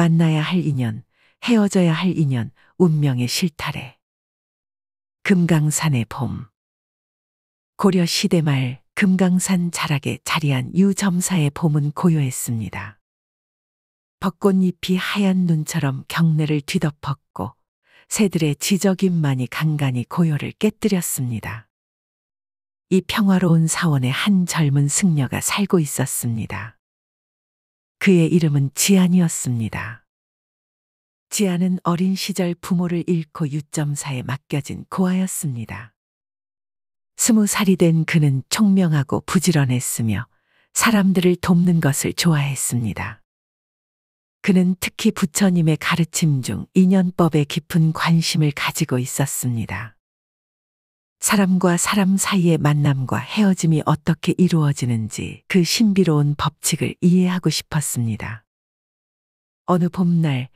만나야 할 인연, 헤어져야 할 인연, 운명의 실타래. 금강산의 봄. 고려 시대 말 금강산 자락에 자리한 유점사의 봄은 고요했습니다. 벚꽃잎이 하얀 눈처럼 경내를 뒤덮었고 새들의 지저귀만이 간간히 고요를 깨뜨렸습니다. 이 평화로운 사원에 한 젊은 승려가 살고 있었습니다. 그의 이름은 지안이었습니다. 지안은 어린 시절 부모를 잃고 유점사에 맡겨진 고아였습니다. 20살이 된 그는 총명하고 부지런했으며 사람들을 돕는 것을 좋아했습니다. 그는 특히 부처님의 가르침 중 인연법에 깊은 관심을 가지고 있었습니다. 사람과 사람 사이의 만남과 헤어짐이 어떻게 이루어지는지 그 신비로운 법칙을 이해하고 싶었습니다. 어느 봄날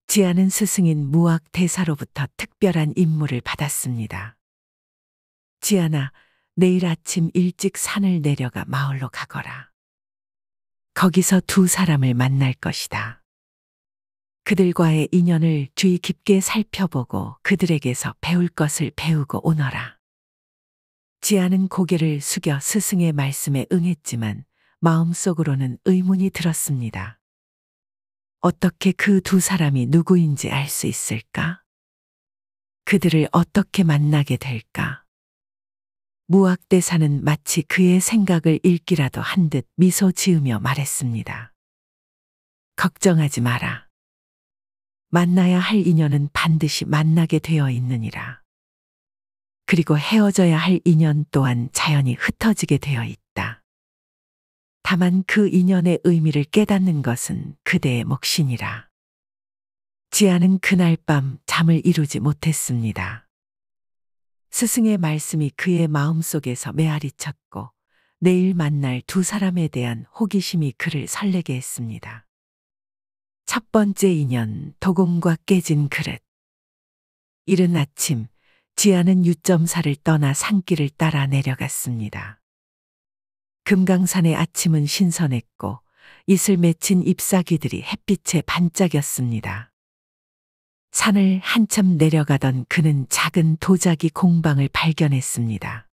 지안은 스승인 무학 대사로부터 특별한 임무를 받았습니다. 지안아, 내일 아침 일찍 산을 내려가 마을로 가거라. 거기서 두 사람을 만날 것이다. 그들과의 인연을 주의 깊게 살펴보고 그들에게서 배울 것을 배우고 오너라. 지안은 고개를 숙여 스승의 말씀에 응했지만 마음속으로는 의문이 들었습니다. 어떻게 그 두 사람이 누구인지 알 수 있을까? 그들을 어떻게 만나게 될까? 무학대사는 마치 그의 생각을 읽기라도 한 듯 미소 지으며 말했습니다. 걱정하지 마라. 만나야 할 인연은 반드시 만나게 되어 있느니라. 그리고 헤어져야 할 인연 또한 자연히 흩어지게 되어 있다. 다만 그 인연의 의미를 깨닫는 것은 그대의 몫이니라. 지안은 그날 밤 잠을 이루지 못했습니다. 스승의 말씀이 그의 마음속에서 메아리 쳤고 내일 만날 두 사람에 대한 호기심이 그를 설레게 했습니다. 첫 번째 인연, 도공과 깨진 그릇. 이른 아침, 지안은 유점사를 떠나 산길을 따라 내려갔습니다. 금강산의 아침은 신선했고 이슬 맺힌 잎사귀들이 햇빛에 반짝였습니다. 산을 한참 내려가던 그는 작은 도자기 공방을 발견했습니다.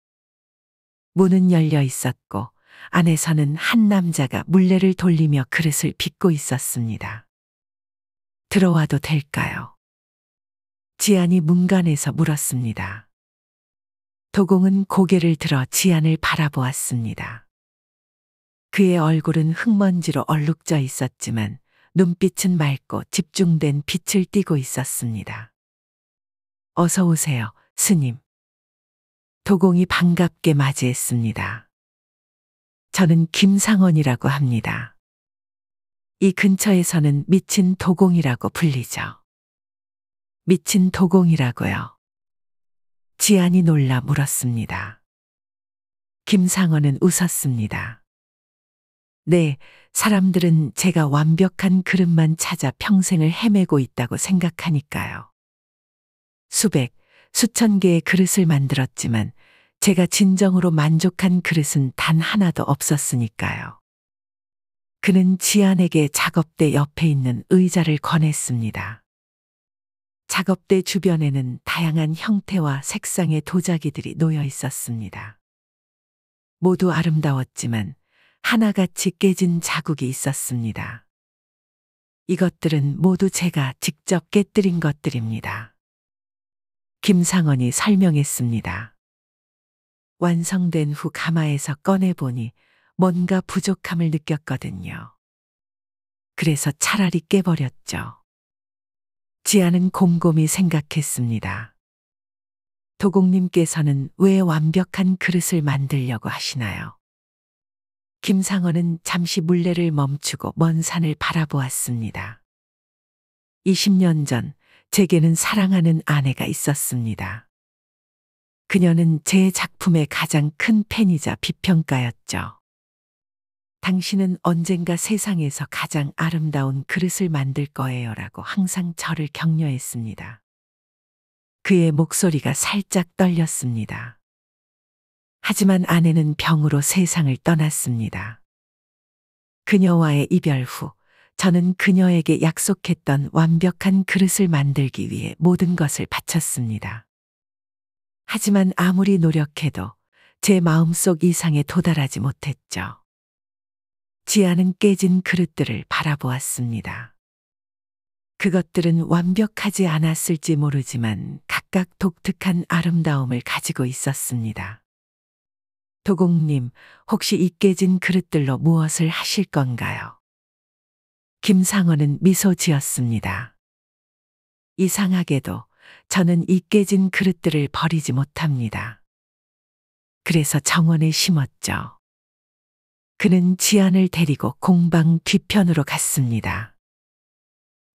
문은 열려 있었고 안에서는 한 남자가 물레를 돌리며 그릇을 빚고 있었습니다. 들어와도 될까요? 지안이 문간에서 물었습니다. 도공은 고개를 들어 지안을 바라보았습니다. 그의 얼굴은 흙먼지로 얼룩져 있었지만 눈빛은 맑고 집중된 빛을 띠고 있었습니다. 어서 오세요, 스님. 도공이 반갑게 맞이했습니다. 저는 김상원이라고 합니다. 이 근처에서는 미친 도공이라고 불리죠. 미친 도공이라고요? 지안이 놀라 물었습니다. 김상원은 웃었습니다. 네, 사람들은 제가 완벽한 그릇만 찾아 평생을 헤매고 있다고 생각하니까요. 수백, 수천 개의 그릇을 만들었지만 제가 진정으로 만족한 그릇은 단 하나도 없었으니까요. 그는 지안에게 작업대 옆에 있는 의자를 권했습니다. 작업대 주변에는 다양한 형태와 색상의 도자기들이 놓여 있었습니다. 모두 아름다웠지만 하나같이 깨진 자국이 있었습니다. 이것들은 모두 제가 직접 깨뜨린 것들입니다. 김상원이 설명했습니다. 완성된 후 가마에서 꺼내보니 뭔가 부족함을 느꼈거든요. 그래서 차라리 깨버렸죠. 지안은 곰곰이 생각했습니다. 도공님께서는 왜 완벽한 그릇을 만들려고 하시나요? 김상원은 잠시 물레를 멈추고 먼 산을 바라보았습니다. 20년 전 제게는 사랑하는 아내가 있었습니다. 그녀는 제 작품의 가장 큰 팬이자 비평가였죠. 당신은 언젠가 세상에서 가장 아름다운 그릇을 만들 거예요라고 항상 저를 격려했습니다. 그의 목소리가 살짝 떨렸습니다. 하지만 아내는 병으로 세상을 떠났습니다. 그녀와의 이별 후 저는 그녀에게 약속했던 완벽한 그릇을 만들기 위해 모든 것을 바쳤습니다. 하지만 아무리 노력해도 제 마음속 이상에 도달하지 못했죠. 지아는 깨진 그릇들을 바라보았습니다. 그것들은 완벽하지 않았을지 모르지만 각각 독특한 아름다움을 가지고 있었습니다. 도공님, 혹시 이 깨진 그릇들로 무엇을 하실 건가요? 김상원은 미소 지었습니다. 이상하게도 저는 이 깨진 그릇들을 버리지 못합니다. 그래서 정원에 심었죠. 그는 지안을 데리고 공방 뒤편으로 갔습니다.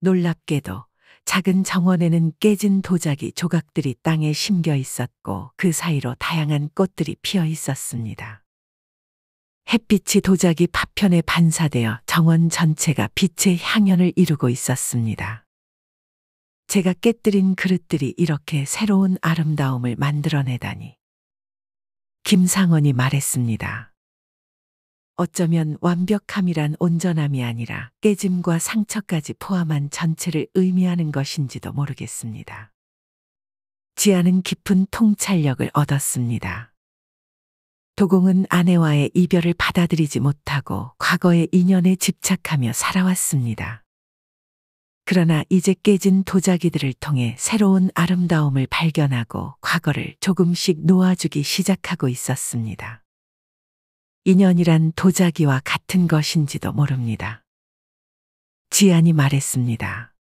놀랍게도 작은 정원에는 깨진 도자기 조각들이 땅에 심겨 있었고 그 사이로 다양한 꽃들이 피어 있었습니다. 햇빛이 도자기 파편에 반사되어 정원 전체가 빛의 향연을 이루고 있었습니다. 제가 깨뜨린 그릇들이 이렇게 새로운 아름다움을 만들어내다니. 김상원이 말했습니다. 어쩌면 완벽함이란 온전함이 아니라 깨짐과 상처까지 포함한 전체를 의미하는 것인지도 모르겠습니다. 지아는 깊은 통찰력을 얻었습니다. 도공은 아내와의 이별을 받아들이지 못하고 과거의 인연에 집착하며 살아왔습니다. 그러나 이제 깨진 도자기들을 통해 새로운 아름다움을 발견하고 과거를 조금씩 놓아주기 시작하고 있었습니다. 인연이란 도자기와 같은 것인지도 모릅니다. 지안이 말했습니다.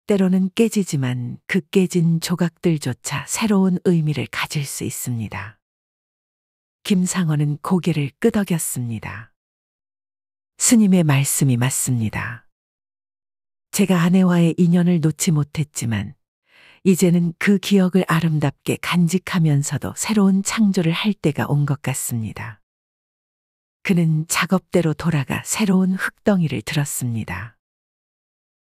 때로는 깨지지만 그 깨진 조각들조차 새로운 의미를 가질 수 있습니다. 김상원은 고개를 끄덕였습니다. 스님의 말씀이 맞습니다. 제가 아내와의 인연을 놓지 못했지만 이제는 그 기억을 아름답게 간직하면서도 새로운 창조를 할 때가 온 것 같습니다. 그는 작업대로 돌아가 새로운 흙덩이를 들었습니다.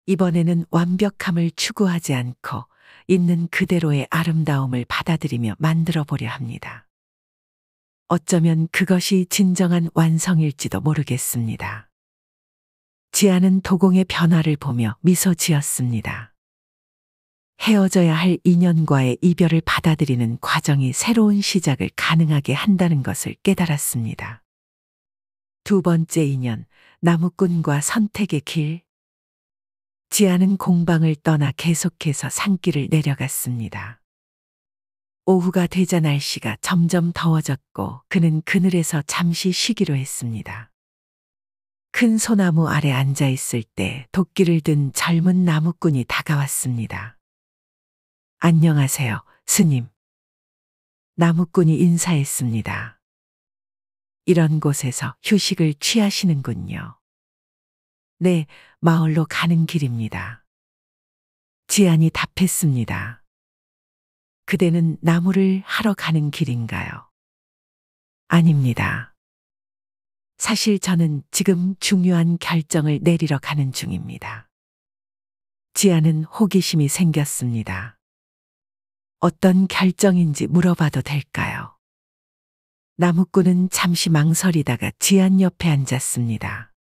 이번에는 완벽함을 추구하지 않고 있는 그대로의 아름다움을 받아들이며 만들어 보려 합니다. 어쩌면 그것이 진정한 완성일지도 모르겠습니다. 지아는 도공의 변화를 보며 미소 지었습니다. 헤어져야 할 인연과의 이별을 받아들이는 과정이 새로운 시작을 가능하게 한다는 것을 깨달았습니다. 두 번째 인연, 나무꾼과 선택의 길. 지아는 공방을 떠나 계속해서 산길을 내려갔습니다. 오후가 되자 날씨가 점점 더워졌고 그는 그늘에서 잠시 쉬기로 했습니다. 큰 소나무 아래 앉아 있을 때 도끼를 든 젊은 나무꾼이 다가왔습니다. 안녕하세요, 스님. 나무꾼이 인사했습니다. 이런 곳에서 휴식을 취하시는군요. 네, 마을로 가는 길입니다. 지안이 답했습니다. 그대는 나무를 하러 가는 길인가요? 아닙니다. 사실 저는 지금 중요한 결정을 내리러 가는 중입니다. 지아는 호기심이 생겼습니다. 어떤 결정인지 물어봐도 될까요? 나무꾼은 잠시 망설이다가 지안 옆에 앉았습니다.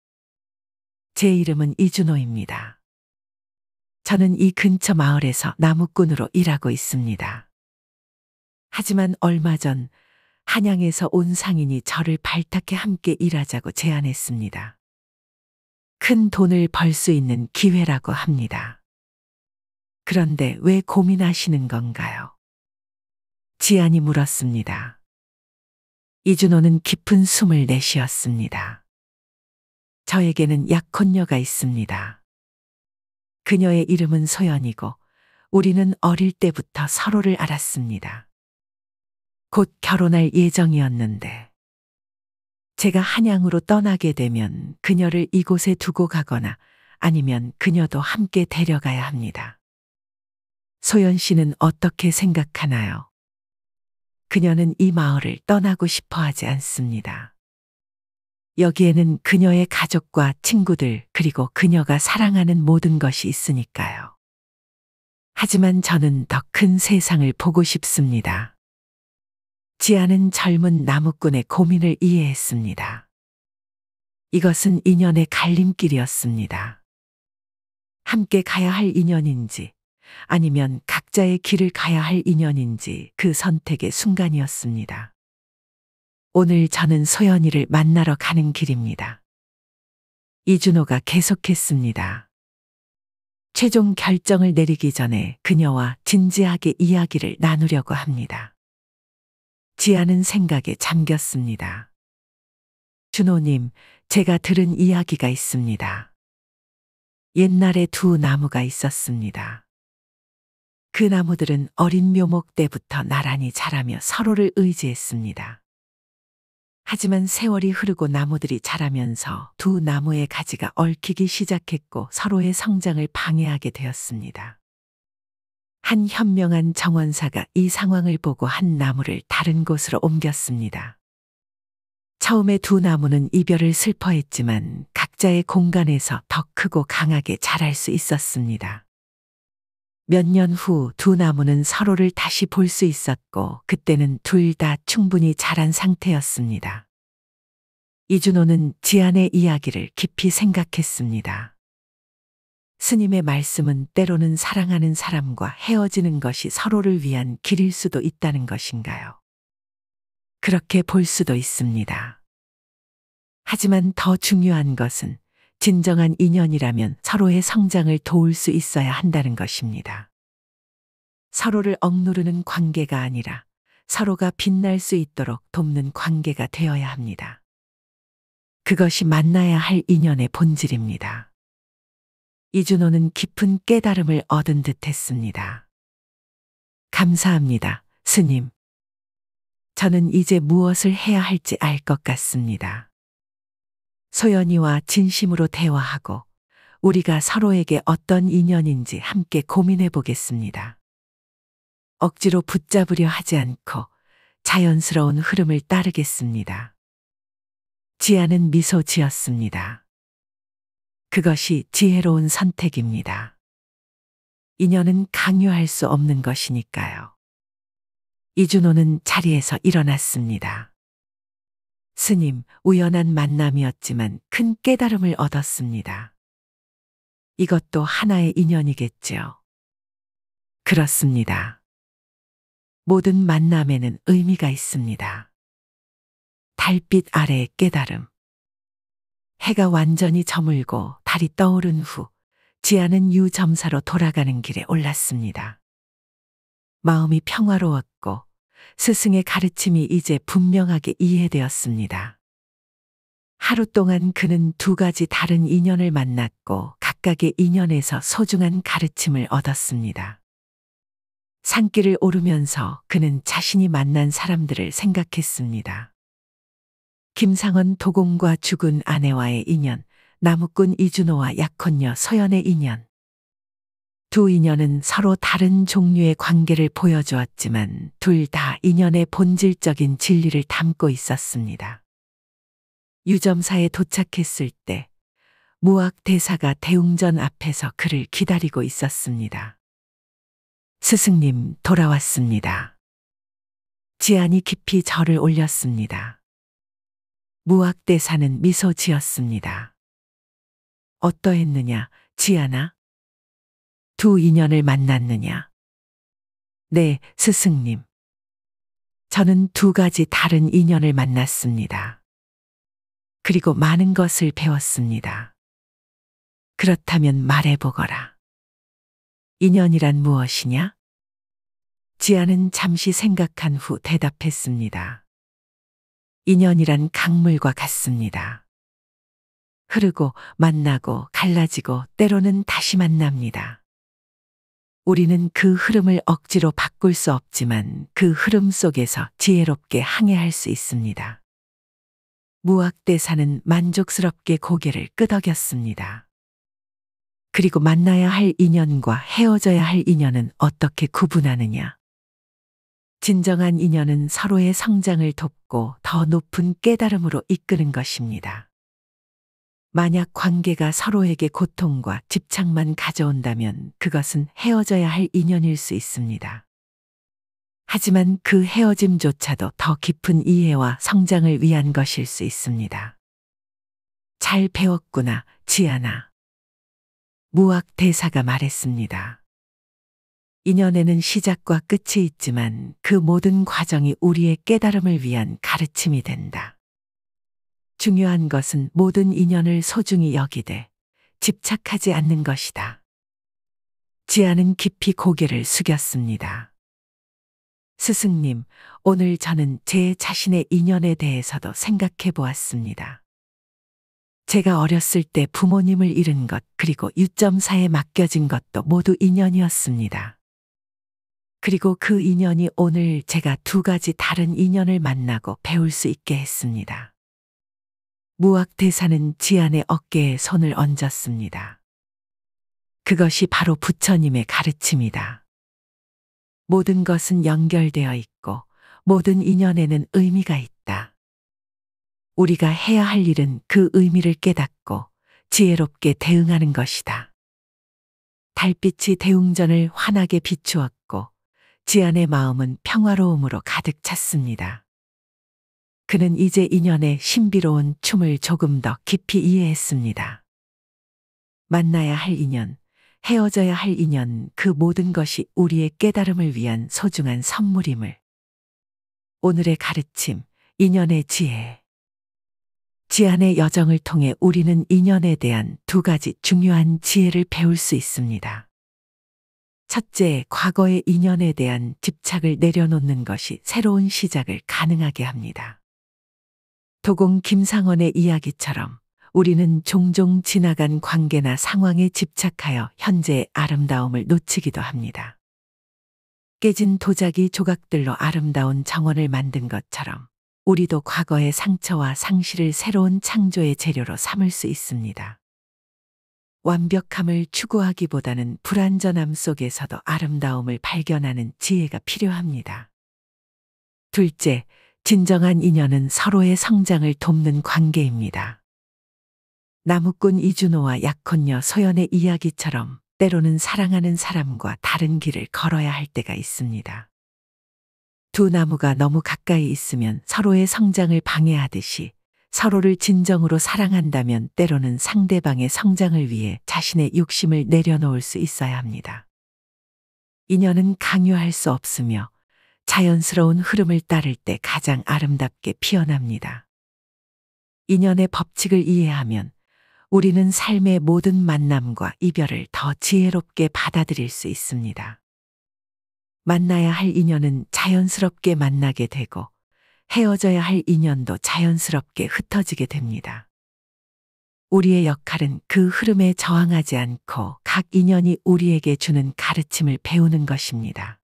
제 이름은 이준호입니다. 저는 이 근처 마을에서 나무꾼으로 일하고 있습니다. 하지만 얼마 전 한양에서 온 상인이 저를 발탁해 함께 일하자고 제안했습니다. 큰 돈을 벌 수 있는 기회라고 합니다. 그런데 왜 고민하시는 건가요? 지안이 물었습니다. 이준호는 깊은 숨을 내쉬었습니다. 저에게는 약혼녀가 있습니다. 그녀의 이름은 소연이고 우리는 어릴 때부터 서로를 알았습니다. 곧 결혼할 예정이었는데 제가 한양으로 떠나게 되면 그녀를 이곳에 두고 가거나 아니면 그녀도 함께 데려가야 합니다. 소연 씨는 어떻게 생각하나요? 그녀는 이 마을을 떠나고 싶어 하지 않습니다. 여기에는 그녀의 가족과 친구들 그리고 그녀가 사랑하는 모든 것이 있으니까요. 하지만 저는 더 큰 세상을 보고 싶습니다. 지아는 젊은 나무꾼의 고민을 이해했습니다. 이것은 인연의 갈림길이었습니다. 함께 가야 할 인연인지 아니면 각자의 길을 가야 할 인연인지 그 선택의 순간이었습니다. 오늘 저는 소연이를 만나러 가는 길입니다. 이준호가 계속했습니다. 최종 결정을 내리기 전에 그녀와 진지하게 이야기를 나누려고 합니다. 지아는 생각에 잠겼습니다. 준호님, 제가 들은 이야기가 있습니다. 옛날에 두 나무가 있었습니다. 그 나무들은 어린 묘목 때부터 나란히 자라며 서로를 의지했습니다. 하지만 세월이 흐르고 나무들이 자라면서 두 나무의 가지가 얽히기 시작했고 서로의 성장을 방해하게 되었습니다. 한 현명한 정원사가 이 상황을 보고 한 나무를 다른 곳으로 옮겼습니다. 처음에 두 나무는 이별을 슬퍼했지만 각자의 공간에서 더 크고 강하게 자랄 수 있었습니다. 몇 년 후 두 나무는 서로를 다시 볼 수 있었고 그때는 둘 다 충분히 자란 상태였습니다. 이준호는 지안의 이야기를 깊이 생각했습니다. 스님의 말씀은 때로는 사랑하는 사람과 헤어지는 것이 서로를 위한 길일 수도 있다는 것인가요? 그렇게 볼 수도 있습니다. 하지만 더 중요한 것은 진정한 인연이라면 서로의 성장을 도울 수 있어야 한다는 것입니다. 서로를 억누르는 관계가 아니라 서로가 빛날 수 있도록 돕는 관계가 되어야 합니다. 그것이 만나야 할 인연의 본질입니다. 이준호는 깊은 깨달음을 얻은 듯 했습니다. 감사합니다, 스님. 저는 이제 무엇을 해야 할지 알 것 같습니다. 소연이와 진심으로 대화하고 우리가 서로에게 어떤 인연인지 함께 고민해 보겠습니다. 억지로 붙잡으려 하지 않고 자연스러운 흐름을 따르겠습니다. 지아는 미소 지었습니다. 그것이 지혜로운 선택입니다. 인연은 강요할 수 없는 것이니까요. 이준호는 자리에서 일어났습니다. 스님, 우연한 만남이었지만 큰 깨달음을 얻었습니다. 이것도 하나의 인연이겠죠. 그렇습니다. 모든 만남에는 의미가 있습니다. 달빛 아래의 깨달음. 해가 완전히 저물고 달이 떠오른 후 지아는 유점사로 돌아가는 길에 올랐습니다. 마음이 평화로웠고 스승의 가르침이 이제 분명하게 이해되었습니다. 하루 동안 그는 두 가지 다른 인연을 만났고 각각의 인연에서 소중한 가르침을 얻었습니다. 산길을 오르면서 그는 자신이 만난 사람들을 생각했습니다. 김상원 도공과 죽은 아내와의 인연, 나무꾼 이준호와 약혼녀 소연의 인연. 두 인연은 서로 다른 종류의 관계를 보여주었지만 둘 다 인연의 본질적인 진리를 담고 있었습니다. 유점사에 도착했을 때 무학 대사가 대웅전 앞에서 그를 기다리고 있었습니다. 스승님, 돌아왔습니다. 지안이 깊이 절을 올렸습니다. 무학 대사는 미소 지었습니다. 어떠했느냐, 지안아? 두 인연을 만났느냐? 네, 스승님. 저는 두 가지 다른 인연을 만났습니다. 그리고 많은 것을 배웠습니다. 그렇다면 말해보거라. 인연이란 무엇이냐? 지아는 잠시 생각한 후 대답했습니다. 인연이란 강물과 같습니다. 흐르고 만나고 갈라지고 때로는 다시 만납니다. 우리는 그 흐름을 억지로 바꿀 수 없지만 그 흐름 속에서 지혜롭게 항해할 수 있습니다. 무학대사는 만족스럽게 고개를 끄덕였습니다. 그리고 만나야 할 인연과 헤어져야 할 인연은 어떻게 구분하느냐? 진정한 인연은 서로의 성장을 돕고 더 높은 깨달음으로 이끄는 것입니다. 만약 관계가 서로에게 고통과 집착만 가져온다면 그것은 헤어져야 할 인연일 수 있습니다. 하지만 그 헤어짐조차도 더 깊은 이해와 성장을 위한 것일 수 있습니다. 잘 배웠구나, 지아나. 무학 대사가 말했습니다. 인연에는 시작과 끝이 있지만 그 모든 과정이 우리의 깨달음을 위한 가르침이 된다. 중요한 것은 모든 인연을 소중히 여기되 집착하지 않는 것이다. 지아는 깊이 고개를 숙였습니다. 스승님, 오늘 저는 제 자신의 인연에 대해서도 생각해 보았습니다. 제가 어렸을 때 부모님을 잃은 것 그리고 유점사에 맡겨진 것도 모두 인연이었습니다. 그리고 그 인연이 오늘 제가 두 가지 다른 인연을 만나고 배울 수 있게 했습니다. 무학 대사는 지안의 어깨에 손을 얹었습니다. 그것이 바로 부처님의 가르침이다. 모든 것은 연결되어 있고 모든 인연에는 의미가 있다. 우리가 해야 할 일은 그 의미를 깨닫고 지혜롭게 대응하는 것이다. 달빛이 대웅전을 환하게 비추었고 지안의 마음은 평화로움으로 가득 찼습니다. 그는 이제 인연의 신비로운 춤을 조금 더 깊이 이해했습니다. 만나야 할 인연, 헤어져야 할 인연, 그 모든 것이 우리의 깨달음을 위한 소중한 선물임을. 오늘의 가르침, 인연의 지혜. 지안의 여정을 통해 우리는 인연에 대한 두 가지 중요한 지혜를 배울 수 있습니다. 첫째, 과거의 인연에 대한 집착을 내려놓는 것이 새로운 시작을 가능하게 합니다. 도공 김상원의 이야기처럼 우리는 종종 지나간 관계나 상황에 집착하여 현재의 아름다움을 놓치기도 합니다. 깨진 도자기 조각들로 아름다운 정원을 만든 것처럼 우리도 과거의 상처와 상실을 새로운 창조의 재료로 삼을 수 있습니다. 완벽함을 추구하기보다는 불완전함 속에서도 아름다움을 발견하는 지혜가 필요합니다. 둘째, 진정한 인연은 서로의 성장을 돕는 관계입니다. 나무꾼 이준호와 약혼녀 소연의 이야기처럼 때로는 사랑하는 사람과 다른 길을 걸어야 할 때가 있습니다. 두 나무가 너무 가까이 있으면 서로의 성장을 방해하듯이 서로를 진정으로 사랑한다면 때로는 상대방의 성장을 위해 자신의 욕심을 내려놓을 수 있어야 합니다. 인연은 강요할 수 없으며 자연스러운 흐름을 따를 때 가장 아름답게 피어납니다. 인연의 법칙을 이해하면 우리는 삶의 모든 만남과 이별을 더 지혜롭게 받아들일 수 있습니다. 만나야 할 인연은 자연스럽게 만나게 되고 헤어져야 할 인연도 자연스럽게 흩어지게 됩니다. 우리의 역할은 그 흐름에 저항하지 않고 각 인연이 우리에게 주는 가르침을 배우는 것입니다.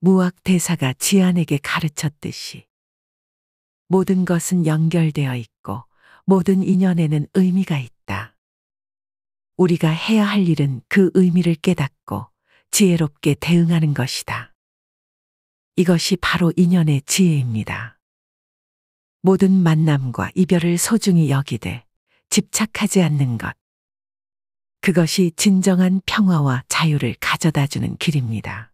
무학 대사가 지안에게 가르쳤듯이 모든 것은 연결되어 있고 모든 인연에는 의미가 있다. 우리가 해야 할 일은 그 의미를 깨닫고 지혜롭게 대응하는 것이다. 이것이 바로 인연의 지혜입니다. 모든 만남과 이별을 소중히 여기되 집착하지 않는 것. 그것이 진정한 평화와 자유를 가져다주는 길입니다.